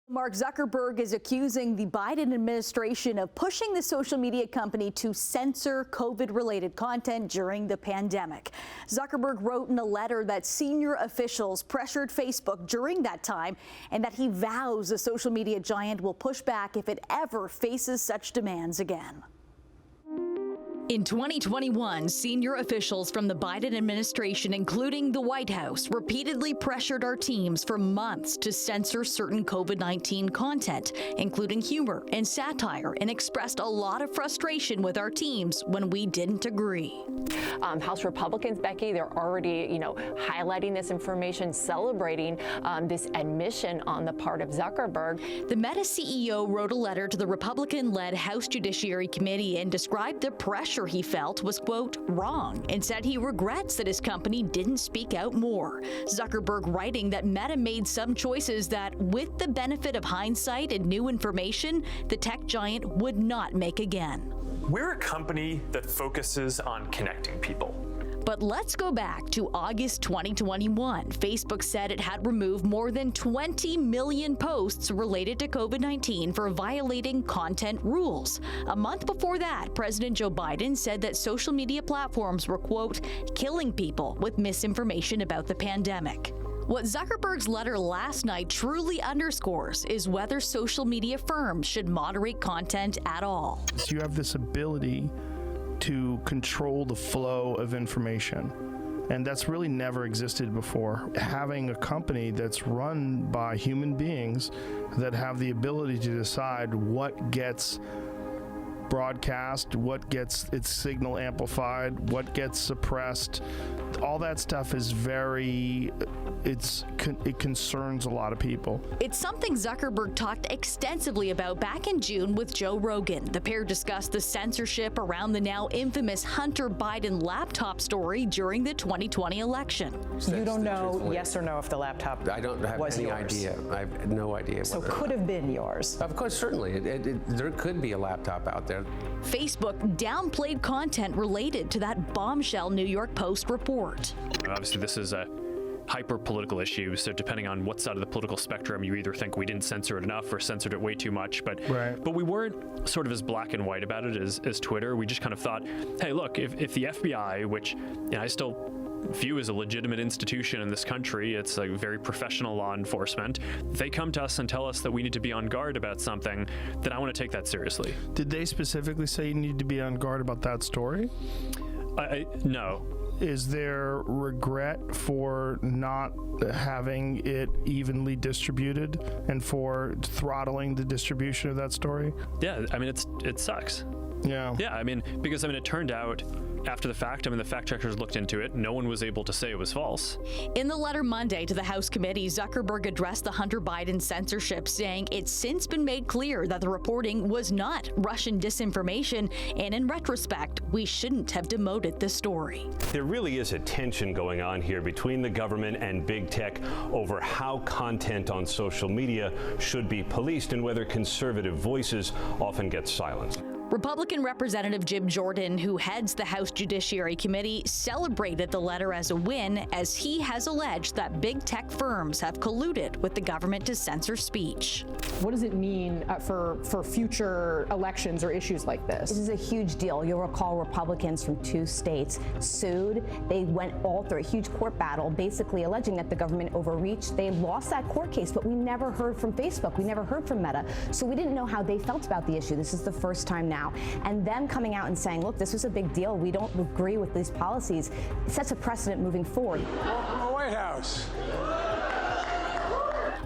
Mark Zuckerberg is accusing the Biden administration of pushing the social media company to censor COVID-related content during the pandemic. Zuckerberg wrote in a letter that senior officials pressured Facebook during that time and that he vows the social media giant will push back if it ever faces such demands again. In 2021, senior officials from the Biden administration, including the White House, repeatedly pressured our teams for months to censor certain COVID-19 content, including humor and satire, and expressed a lot of frustration with our teams when we didn't agree. House Republicans, Becky, they're already, highlighting this information, celebrating this admission on the part of Zuckerberg. The Meta CEO wrote a letter to the Republican-led House Judiciary Committee and described the pressure he felt was, quote, wrong, and said he regrets that his company didn't speak out more. Zuckerberg writing that Meta made some choices that, with the benefit of hindsight and new information, the tech giant would not make again. We're a company that focuses on connecting people. But let's go back to August 2021. Facebook said it had removed more than 20 million posts related to COVID-19 for violating content rules. A month before that, President Joe Biden said that social media platforms were, quote, killing people with misinformation about the pandemic. What Zuckerberg's letter last night truly underscores is whether social media firms should moderate content at all. You have this ability to control the flow of information, and that's really never existed before. Having a company that's run by human beings that have the ability to decide what gets broadcast, what gets its signal amplified, what gets suppressed, all that stuff is it concerns a lot of people. It's something Zuckerberg talked extensively about back in June with Joe Rogan. The pair discussed the censorship around the now infamous Hunter Biden laptop story during the 2020 election. You don't know, yes or no, if the laptop I don't have any idea. I have no idea. So could have been yours. Of course, certainly. There could be a laptop out there. Facebook downplayed content related to that bombshell New York Post report. Obviously, this is a hyper-political issue, so depending on what side of the political spectrum, you either think we didn't censor it enough or censored it way too much, but we weren't sort of as black and white about it as Twitter. We just kind of thought, hey, look, if the FBI, which I still view as a legitimate institution in this country, it's like very professional law enforcement, they come to us and tell us that we need to be on guard about something, then I want to take that seriously. Did they specifically say you need to be on guard about that story? No. Is there regret for not having it evenly distributed and for throttling the distribution of that story? Yeah, I mean, it sucks. Yeah. Yeah, I mean, because it turned out after the fact, the fact checkers looked into it. No one was able to say it was false. In the letter Monday to the House committee, Zuckerberg addressed the Hunter Biden censorship, saying it's since been made clear that the reporting was not Russian disinformation, and in retrospect, we shouldn't have demoted the story. There really is a tension going on here between the government and big tech over how content on social media should be policed and whether conservative voices often get silenced. Republican Representative Jim Jordan, who heads the House Judiciary Committee, celebrated the letter as a win, as he has alleged that big tech firms have colluded with the government to censor speech. What does it mean for future elections or issues like this? This is a huge deal. You'll recall Republicans from 2 states sued. They went all through a huge court battle, basically alleging that the government overreached. They lost that court case, but we never heard from Facebook. We never heard from Meta. So we didn't know how they felt about the issue. This is the first time now. And them coming out and saying, look, this was a big deal. We don't agree with these policies. It sets a precedent moving forward. Welcome to the White House.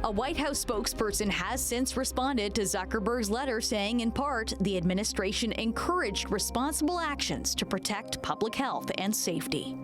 A White House spokesperson has since responded to Zuckerberg's letter, saying, in part, the administration encouraged responsible actions to protect public health and safety.